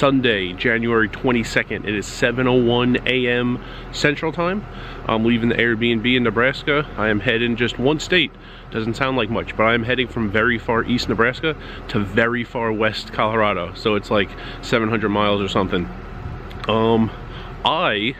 Sunday, January 22nd. It is 7:01 a.m. Central Time. I'm leaving the Airbnb in Nebraska. I am heading just one state. Doesn't sound like much, but I'm heading from very far east Nebraska to very far west Colorado. So it's like 700 miles or something. I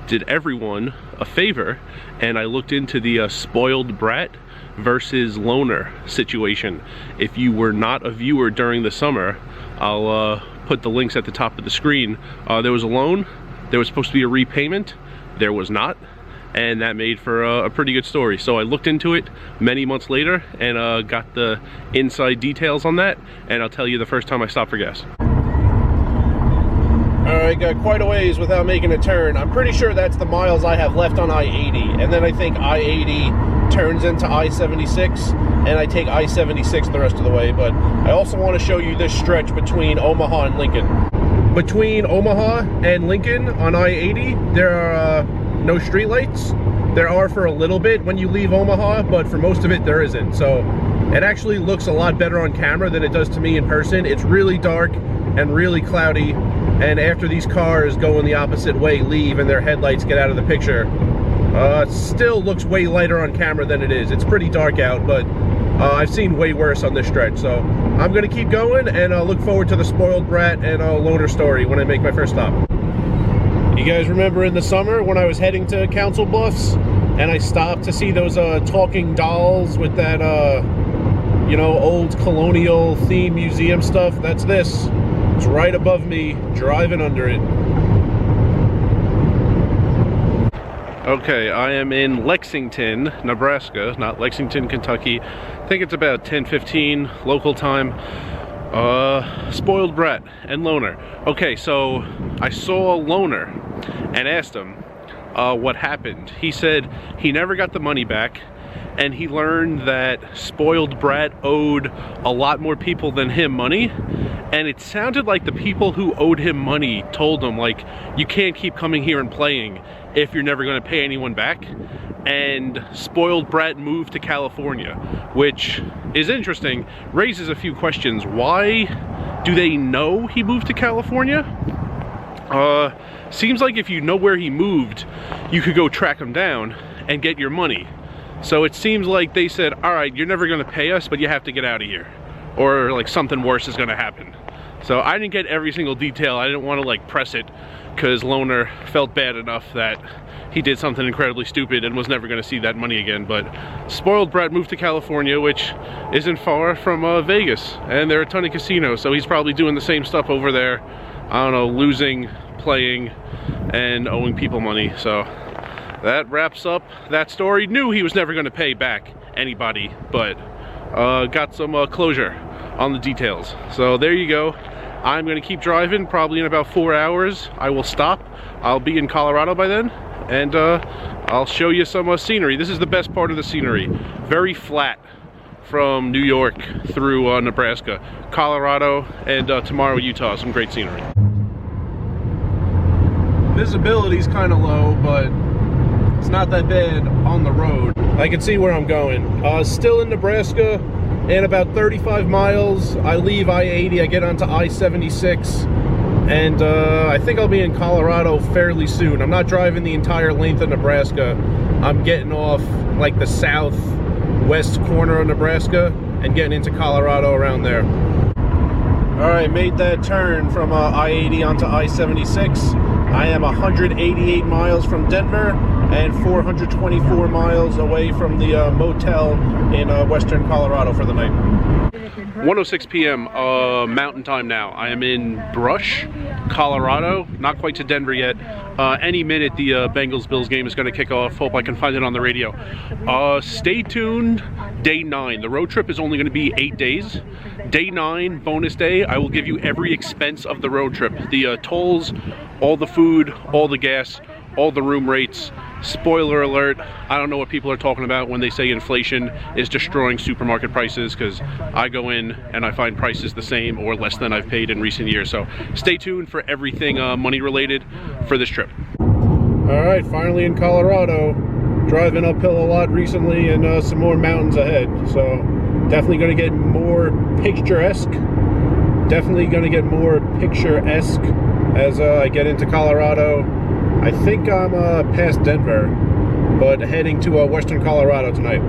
did everyone a favor and I looked into the spoiled brat versus loner situation. If you were not a viewer during the summer, I'll put the links at the top of the screen. There was a loan, there was supposed to be a repayment, there was not, and that made for a pretty good story. So I looked into it many months later and got the inside details on that, and I'll tell you the first time I stopped for gas. Alright, got quite a ways without making a turn. I'm pretty sure that's the miles I have left on I-80, and then I think I-80 turns into I-76, and I take I-76 the rest of the way. But I also want to show you this stretch between Omaha and Lincoln. Between Omaha and Lincoln on I-80, there are no streetlights. There are for a little bit when you leave Omaha, but for most of it there isn't. So it actually looks a lot better on camera than it does to me in person. It's really dark and really cloudy, and after these cars going the opposite way leave and their headlights get out of the picture, it still looks way lighter on camera than it is. It's pretty dark out, but I've seen way worse on this stretch. So I'm gonna keep going, and I'll look forward to the spoiled brat and loner story when I make my first stop. You guys remember in the summer when I was heading to Council Bluffs and I stopped to see those talking dolls with that you know, old colonial theme museum stuff? That's this. It's right above me, driving under it. Okay, I am in Lexington, Nebraska, not Lexington, Kentucky. I think it's about 10:15 local time. Spoiled brat and loner. Okay, so I saw a loner and asked him what happened. He said he never got the money back, and he learned that spoiled brat owed a lot more people than him money, and it sounded like the people who owed him money told him, like, you can't keep coming here and playing if you're never going to pay anyone back. And spoiled brat moved to California, which is interesting, raises a few questions. Why do they know he moved to California? Seems like if you know where he moved, you could go track him down and get your money. So it seems like they said, all right, you're never gonna pay us, but you have to get out of here, or like something worse is gonna happen. So I didn't get every single detail. I didn't want to like press it, because loner felt bad enough that he did something incredibly stupid and was never gonna see that money again. But spoiled brat moved to California, which isn't far from Vegas, and there are a ton of casinos, so he's probably doing the same stuff over there. I don't know, losing, playing, and owing people money. So that wraps up that story. Knew he was never going to pay back anybody, but got some closure on the details. So there you go. I'm going to keep driving. Probably in about 4 hours I will stop. I'll be in Colorado by then, and I'll show you some scenery. This is the best part of the scenery. Very flat from New York through Nebraska, Colorado, and tomorrow Utah. Some great scenery. Visibility's kind of low, but it's not that bad on the road. I can see where I'm going. Still in Nebraska, in about 35 miles, I leave I-80, I get onto I-76, and I think I'll be in Colorado fairly soon. I'm not driving the entire length of Nebraska. I'm getting off like the southwest corner of Nebraska and getting into Colorado around there. All right, made that turn from I-80 onto I-76. I am 188 miles from Denver and 424 miles away from the motel in western Colorado for the night. 1:06 p.m. Mountain Time now. I am in Brush, Colorado. Not quite to Denver yet. Any minute the Bengals-Bills game is going to kick off. Hope I can find it on the radio. Stay tuned. Day 9. The road trip is only going to be 8 days. Day 9, bonus day, I will give you every expense of the road trip. The tolls, all the food, all the gas, all the room rates. Spoiler alert, I don't know what people are talking about when they say inflation is destroying supermarket prices, because I go in and I find prices the same or less than I've paid in recent years. So stay tuned for everything money related for this trip. All right, finally in Colorado. Driving uphill a lot recently, and some more mountains ahead. So definitely going to get more picturesque Definitely going to get more picturesque as I get into Colorado. I think I'm past Denver, but heading to western Colorado tonight.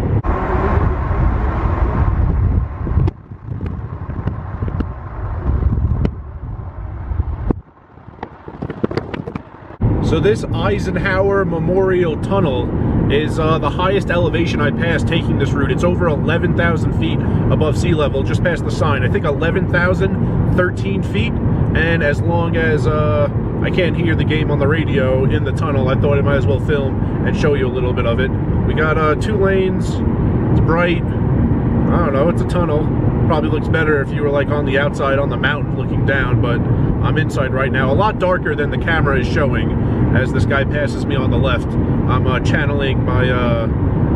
So this Eisenhower Memorial Tunnel is the highest elevation I passed taking this route. It's over 11,000 feet above sea level, just past the sign. I think 11,013 feet. And as long as I can't hear the game on the radio in the tunnel, I thought I might as well film and show you a little bit of it. We got 2 lanes. It's bright. I don't know, it's a tunnel. Probably looks better if you were like on the outside on the mountain looking down, but I'm inside right now. A lot darker than the camera is showing as this guy passes me on the left. I'm channeling my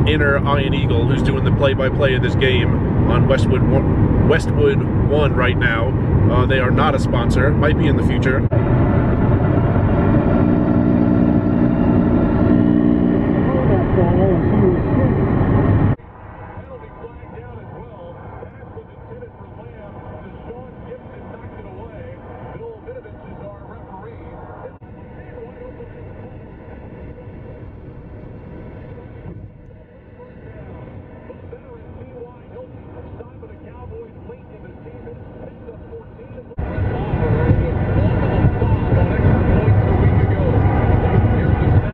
inner Iron Eagle, who's doing the play-by-play of this game on Westwood 1 right now. They are not a sponsor, might be in the future.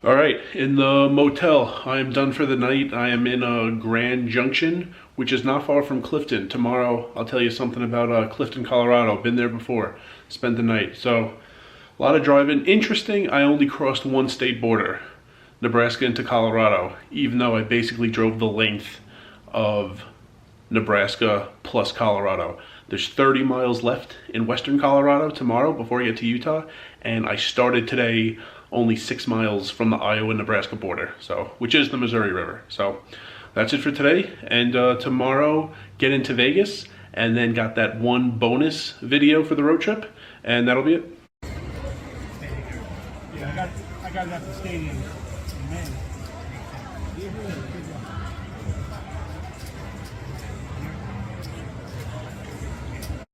All right, in the motel, I am done for the night. I am in Grand Junction, which is not far from Clifton. Tomorrow, I'll tell you something about Clifton, Colorado. Been there before, spent the night. So, a lot of driving. Interesting, I only crossed 1 state border, Nebraska into Colorado, even though I basically drove the length of Nebraska plus Colorado. There's 30 miles left in western Colorado tomorrow before I get to Utah, and I started today only 6 miles from the Iowa-Nebraska border, so which is the Missouri River. So that's it for today, and tomorrow get into Vegas, and then got that 1 bonus video for the road trip, and that'll be it. Yeah, I got it at the stadium in May.